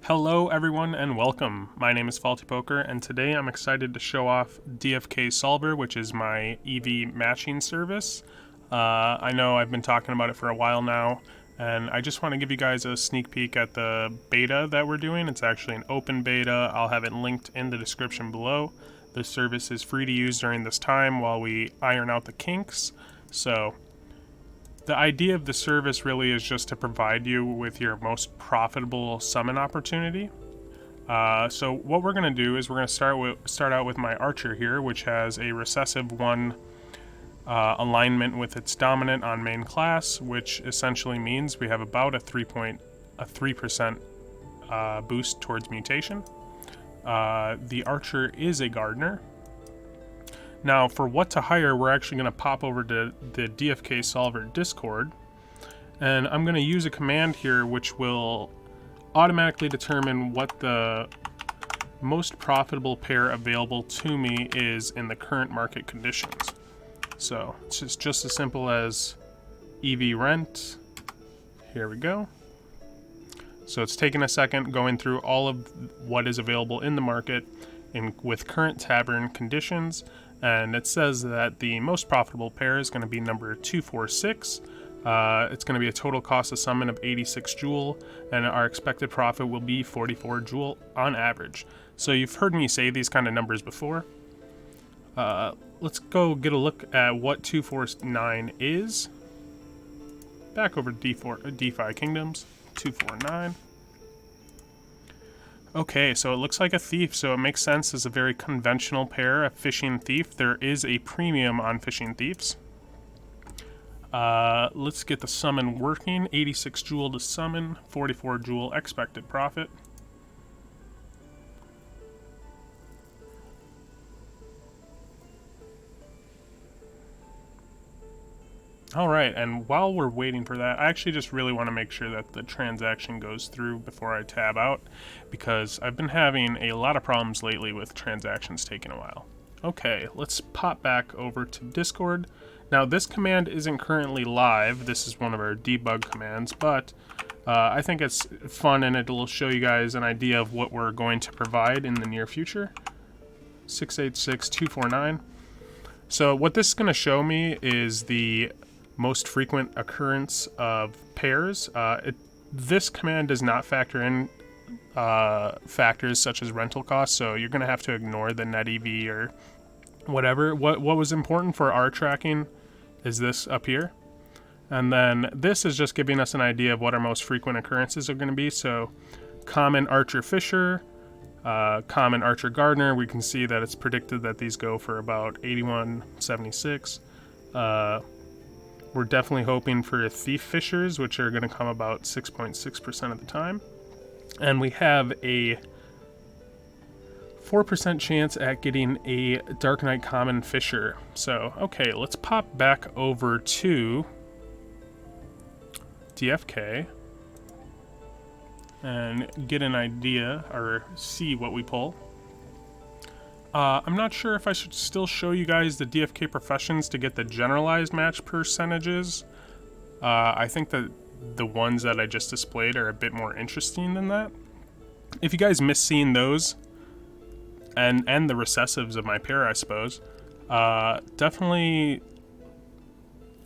Hello everyone and welcome. My name is Faulty Poker and today I'm excited to show off DFKSolver, which is my EV matching service. I know I've been talking about it for a while now, and I just want to give you guys a sneak peek at the beta that we're doing. It's actually an open beta. I'll have it linked in the description below. The service is free to use during this time while we iron out the kinks. So the idea of the service really is just to provide you with your most profitable summon opportunity. So what we're going to do is we're going to start out with my archer here, which has a recessive 1 alignment with its dominant on main class, which essentially means we have about a 3% boost towards mutation. The archer is a gardener. Now, for what to hire, we're actually going to pop over to the DFKSolver Discord, and I'm going to use a command here which will automatically determine what the most profitable pair available to me is in the current market conditions. So it's just as simple as EV rent. Here we go. So it's taking a second going through all of what is available in the market with current tavern conditions. And it says that the most profitable pair is going to be number 246. It's going to be a total cost of summon of 86 jewel, and our expected profit will be 44 jewel on average. So you've heard me say these kind of numbers before. Let's go get a look at what 249 is. Back over to DeFi Kingdoms, 249. Okay, so it looks like a thief, so it makes sense as a very conventional pair, a fishing thief. There is a premium on fishing thieves. Let's get the summon working. 86 jewel to summon, 44 jewel expected profit. Alright, and while we're waiting for that, I actually just really want to make sure that the transaction goes through before I tab out, because I've been having a lot of problems lately with transactions taking a while. Okay, let's pop back over to Discord. Now, this command isn't currently live. This is one of our debug commands, but I think it's fun and it'll show you guys an idea of what we're going to provide in the near future. 686249. So what this is going to show me is the most frequent occurrence of pairs. This command does not factor in factors such as rental costs, so you're going to have to ignore the net EV or whatever. What was important for our tracking is this up here. And then this is just giving us an idea of what our most frequent occurrences are going to be. So common archer fisher, common archer gardener, we can see that it's predicted that these go for about 81.76. We're definitely hoping for thief fishers, which are going to come about 6.6% of the time. And we have a 4% chance at getting a Dark Knight common fisher. So, okay, let's pop back over to DFK and get an idea or see what we pull. I'm not sure if I should still show you guys the DFK professions to get the generalized match percentages. I think that the ones that I just displayed are a bit more interesting than that. If you guys miss seeing those and the recessives of my pair, I suppose, definitely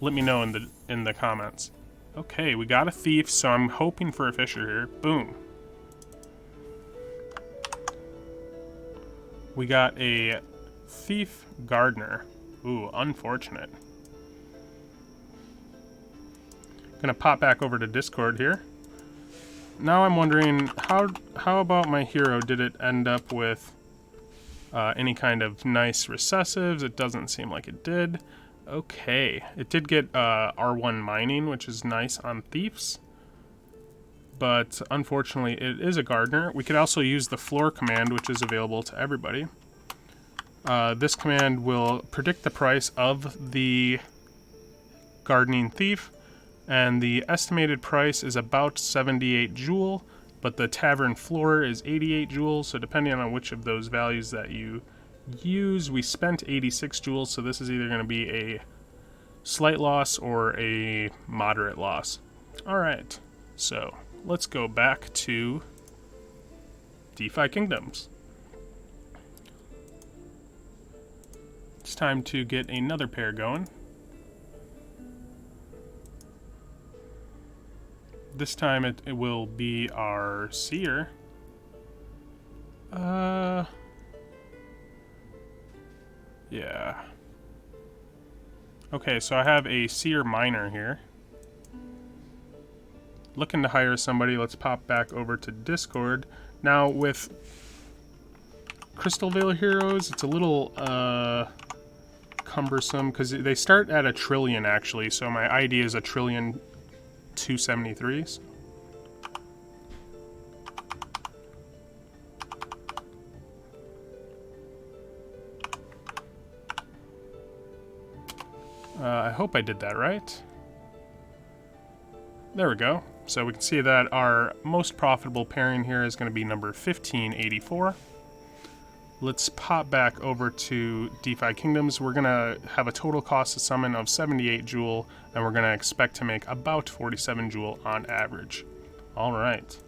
let me know in the comments. Okay, we got a thief, so I'm hoping for a fisher here. Boom. We got a thief gardener. Ooh, unfortunate. Gonna pop back over to Discord here. Now I'm wondering, how about my hero? Did it end up with any kind of nice recessives? It doesn't seem like it did. Okay, it did get R1 mining, which is nice on thieves. But unfortunately, it is a gardener. We could also use the floor command, which is available to everybody. This command will predict the price of the gardening thief, and the estimated price is about 78 jewel, but the tavern floor is 88 jewel, so depending on which of those values that you use, we spent 86 jewels, so this is either going to be a slight loss or a moderate loss. Alright, so let's go back to DeFi Kingdoms. It's time to get another pair going. This time it will be our Seer. Yeah. Okay, so I have a Seer miner here. Looking to hire somebody. Let's pop back over to Discord. Now with Crystal Veil Heroes, it's a little cumbersome because they start at 1 trillion actually, so my ID is 1,273,000. I hope I did that right. There we go. So we can see that our most profitable pairing here is going to be number 1584. Let's pop back over to DeFi Kingdoms. We're going to have a total cost to summon of 78 Joule, and we're going to expect to make about 47 Joule on average. All right.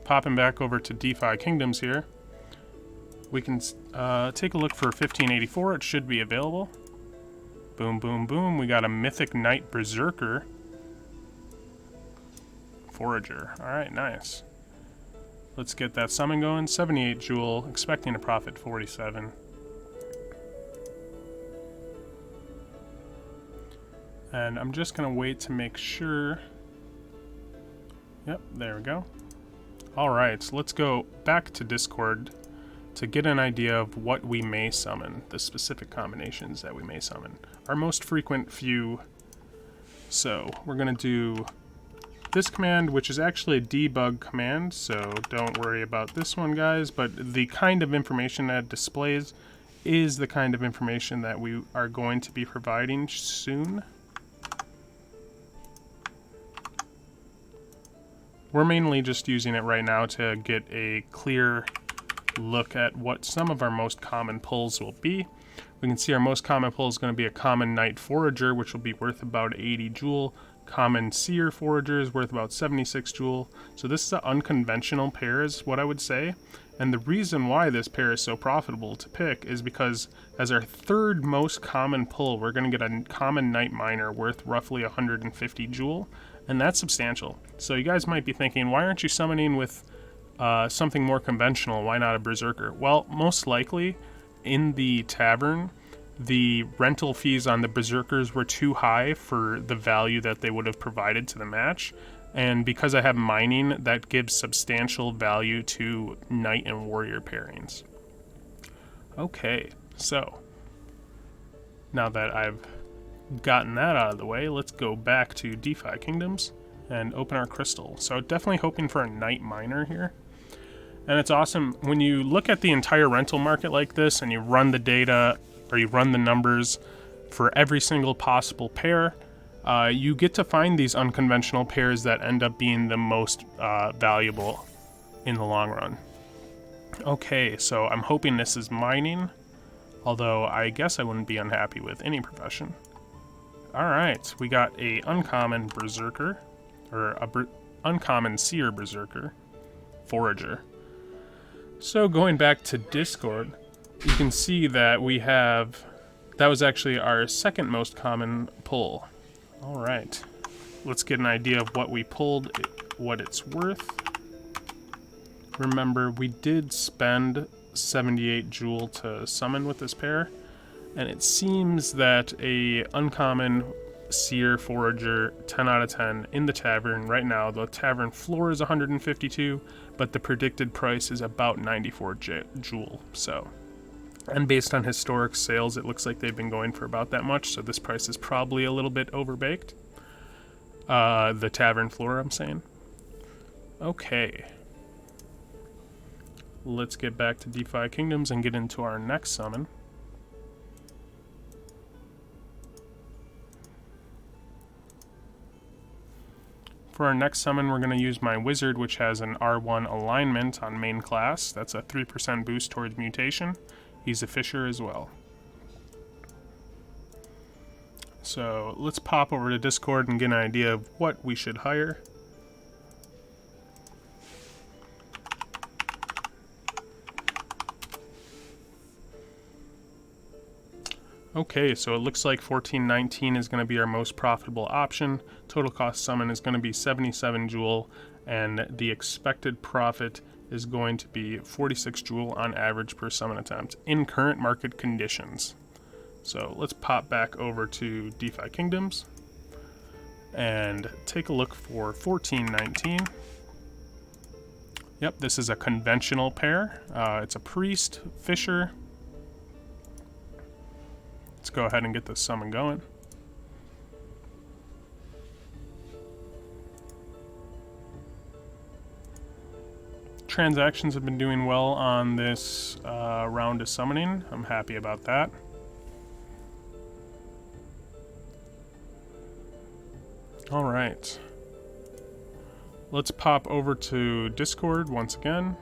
Popping back over to DeFi Kingdoms here. We can take a look for 1584. It should be available. Boom, boom, boom. We got a Mythic Knight Berserker Forager. Alright, nice. Let's get that summon going. 78 Joule, expecting to profit 47. And I'm just going to wait to make sure. Yep, there we go. Alright, so let's go back to Discord to get an idea of what we may summon, the specific combinations that we may summon. Our most frequent few. So we're going to do this command, which is actually a debug command, so don't worry about this one, guys, but the kind of information that it displays is the kind of information that we are going to be providing soon. We're mainly just using it right now to get a clear look at what some of our most common pulls will be. We can see our most common pull is going to be a common Knight Forager, which will be worth about 80 Joule. Common Seer Forager is worth about 76 Joule. So this is an unconventional pair is what I would say. And the reason why this pair is so profitable to pick is because as our third most common pull, we're going to get a common Knight Miner worth roughly 150 Joule. And that's substantial. So you guys might be thinking, why aren't you summoning with something more conventional? Why not a Berserker? Well, most likely in the tavern, the rental fees on the Berserkers were too high for the value that they would have provided to the match. And because I have mining, that gives substantial value to Knight and Warrior pairings. Okay, so now that I've gotten that out of the way, let's go back to DeFi Kingdoms and open our crystal. So definitely hoping for a Knight Miner here. And it's awesome when you look at the entire rental market like this and you run the data or you run the numbers for every single possible pair, you get to find these unconventional pairs that end up being the most valuable in the long run. Okay, so I'm hoping this is mining, although I guess I wouldn't be unhappy with any profession. Alright, we got a uncommon Berserker, or a uncommon Seer Berserker Forager. So going back to Discord, you can see that we have, that was actually our second most common pull. Alright, let's get an idea of what we pulled, what it's worth. Remember, we did spend 78 Joule to summon with this pair, and it seems that a uncommon Seer Forager 10 out of 10 in the tavern right now. The tavern floor is 152, but the predicted price is about 94 Joule. So, and based on historic sales, it looks like they've been going for about that much, so this price is probably a little bit overbaked. The tavern floor, I'm saying. Okay. Let's get back to DeFi Kingdoms and get into our next summon. For our next summon, we're going to use my Wizard, which has an R1 alignment on main class. That's a 3% boost towards mutation. He's a Fisher as well. So let's pop over to Discord and get an idea of what we should hire. Okay, so it looks like 1419 is going to be our most profitable option. Total cost summon is going to be 77 Joule, and the expected profit is going to be 46 Joule on average per summon attempt in current market conditions. So let's pop back over to DeFi Kingdoms and take a look for 1419. Yep, this is a conventional pair. It's a priest, fisher. Let's go ahead and get this summon going. Transactions have been doing well on this round of summoning. I'm happy about that. All right. Let's pop over to Discord once again.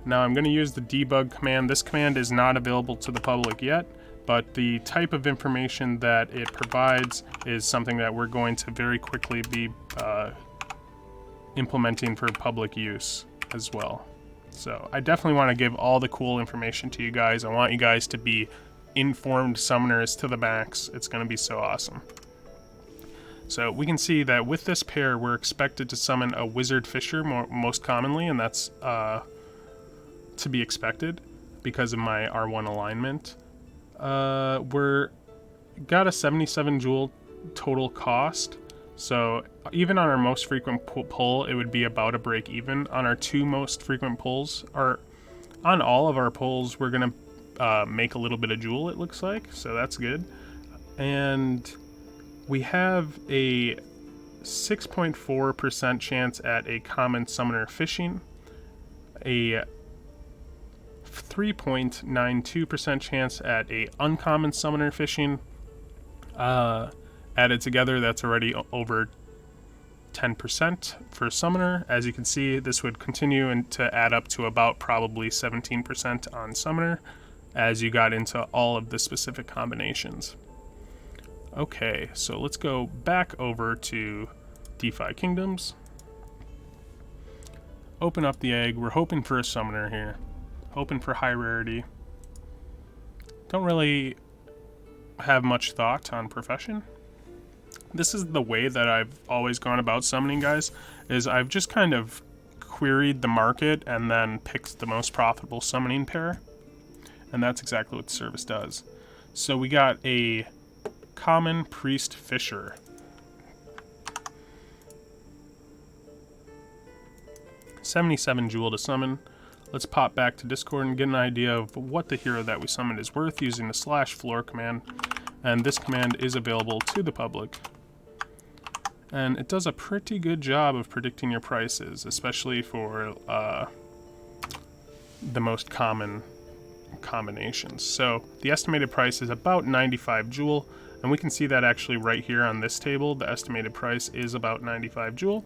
Now I'm going to use the debug command. This command is not available to the public yet, but the type of information that it provides is something that we're going to very quickly be implementing for public use as well. So I definitely want to give all the cool information to you guys. I want you guys to be informed summoners to the max. It's going to be so awesome. So we can see that with this pair, we're expected to summon a wizard fisher most commonly, and that's to be expected because of my R1 alignment. We're got a 77 Joule total cost, so even on our most frequent pull, it would be about a break even. On our two most frequent pulls, on all of our pulls, we're gonna make a little bit of Joule, it looks like, so that's good. And we have a 6.4% chance at a common summoner fishing, a 3.92% chance at a uncommon summoner fishing. Added together, that's already over 10% for summoner. As you can see, this would continue to add up to about probably 17% on summoner as you got into all of the specific combinations. Okay, so let's go back over to DeFi Kingdoms. Open up the egg. We're hoping for a summoner here. Hoping for high rarity. Don't really have much thought on profession. This is the way that I've always gone about summoning, guys, is I've just kind of queried the market and then picked the most profitable summoning pair. And that's exactly what the service does. So we got a common priest fisher. $77 Joule to summon. Let's pop back to Discord and get an idea of what the hero that we summoned is worth using the /floor command. And this command is available to the public. And it does a pretty good job of predicting your prices, especially for the most common combinations. So the estimated price is about 95 Joule, and we can see that actually right here on this table. The estimated price is about 95 Joule.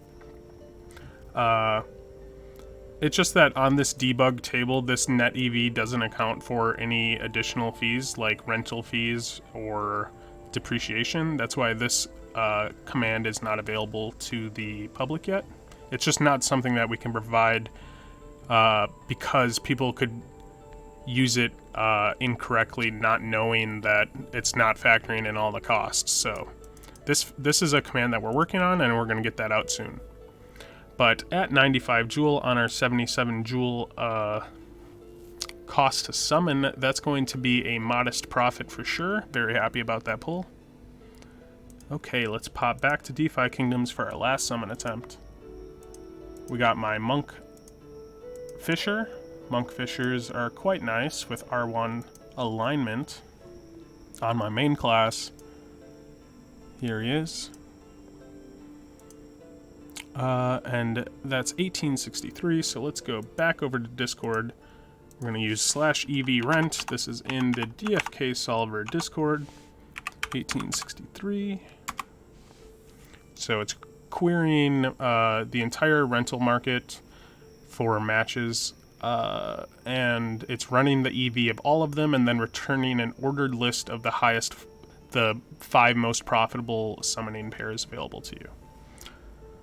It's just that on this debug table, this net EV doesn't account for any additional fees like rental fees or depreciation. That's why this command is not available to the public yet. It's just not something that we can provide because people could use it incorrectly, not knowing that it's not factoring in all the costs. So this is a command that we're working on, and we're going to get that out soon. But at 95 Joule on our 77 Joule cost to summon, that's going to be a modest profit for sure. Very happy about that pull. Okay, let's pop back to DeFi Kingdoms for our last summon attempt. We got my Monk Fisher. Monk Fishers are quite nice with R1 alignment on my main class. Here he is. And that's 1863, so let's go back over to Discord. We're going to use /EV_rent. This is in the DFKSolver Discord. 1863. So it's querying the entire rental market for matches, and it's running the EV of all of them and then returning an ordered list of the 5 most profitable summoning pairs available to you.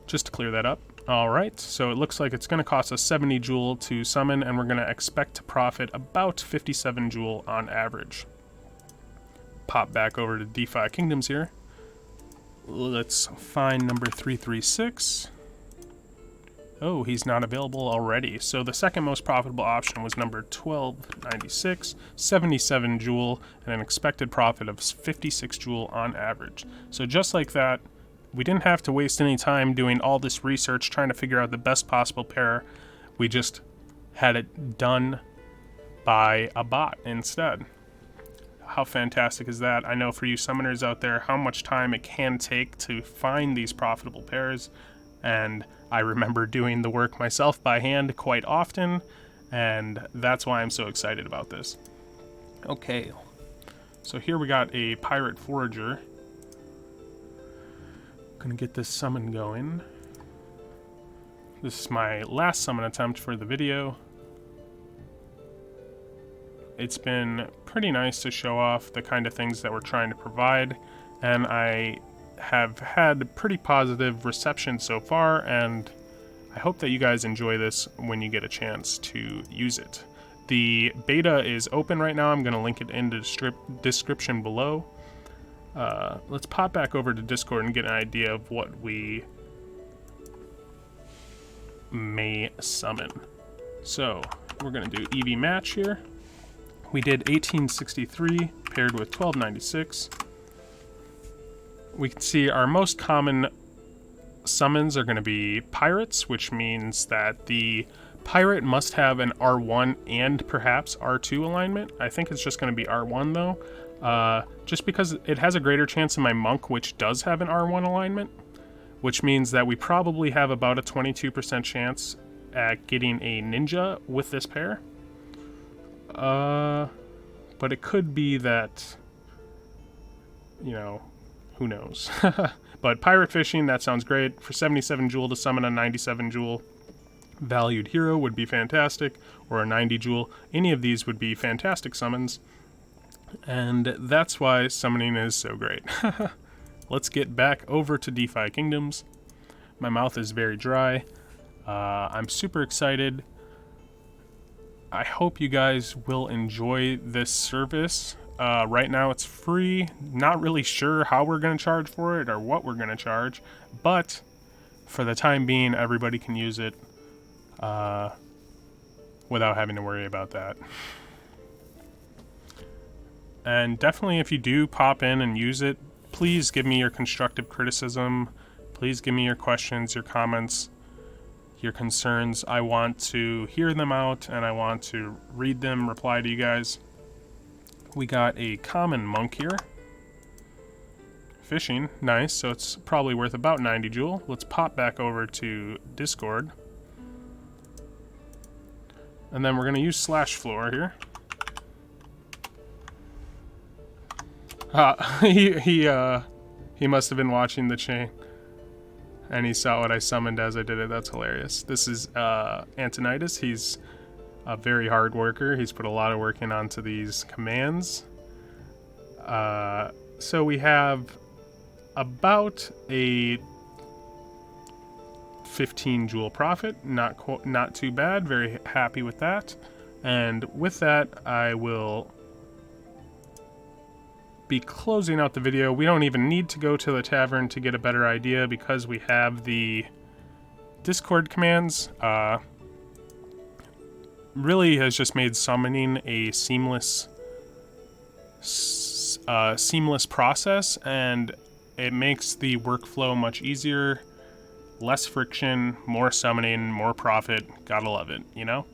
Just to clear that up. Alright, so it looks like it's going to cost us 70 Joule to summon, and we're going to expect to profit about 57 Joule on average. pop back over to DeFi Kingdoms here. Let's find number 336. Oh, he's not available already. So the second most profitable option was number 1296, 77 Joule, and an expected profit of 56 Joule on average. So just like that, we didn't have to waste any time doing all this research trying to figure out the best possible pair. We just had it done by a bot instead. How fantastic is that? I know for you summoners out there how much time it can take to find these profitable pairs, and I remember doing the work myself by hand quite often, and that's why I'm so excited about this. Okay, so here we got a Pirate Forager. Gonna get this summon going. This is my last summon attempt for the video. It's been pretty nice to show off the kind of things that we're trying to provide, and I have had pretty positive reception so far, and I hope that you guys enjoy this when you get a chance to use it. The beta is open right now. I'm going to link it in the description below. Let's pop back over to Discord and get an idea of what we may summon. So we're going to do EV match here. We did 1863 paired with 1296. We can see our most common summons are going to be pirates, which means that the pirate must have an R1 and perhaps R2 alignment. I think it's just going to be R1 though, just because it has a greater chance than my monk, which does have an R1 alignment, which means that we probably have about a 22% chance at getting a ninja with this pair. But it could be that, you know, who knows. But pirate fishing, that sounds great. For 77 Joule to summon a 97 Joule valued hero would be fantastic, or a 90 Joule. Any of these would be fantastic summons, and that's why summoning is so great. Let's get back over to DeFi Kingdoms. My mouth is very dry. I'm super excited. I hope you guys will enjoy this service. Right now it's free. Not really sure how we're going to charge for it or what we're going to charge, but for the time being, everybody can use it without having to worry about that. And definitely, if you do pop in and use it, please give me your constructive criticism. Please give me your questions, your comments, your concerns. I want to hear them out, and I want to read them, reply to you guys. We got a common monk here. Fishing, nice, so it's probably worth about 90 Joule. Let's pop back over to Discord. And then we're going to use Slash Floor here. He must have been watching the chain, and he saw what I summoned as I did it. That's hilarious. This is Antonitis. He's a very hard worker. He's put a lot of work in onto these commands. So we have about a 15 Joule profit. Not too bad. Very happy with that. And with that, I will be closing out the video. We don't even need to go to the tavern to get a better idea because we have the Discord commands. Really has just made summoning a seamless process, and it makes the workflow much easier, less friction, more summoning, more profit. Gotta love it, you know?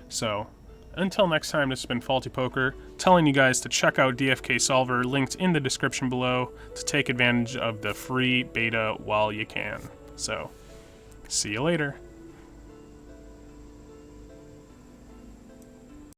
So until next time, this has been Faulty Poker, telling you guys to check out DFKSolver, linked in the description below, to take advantage of the free beta while you can. So see you later.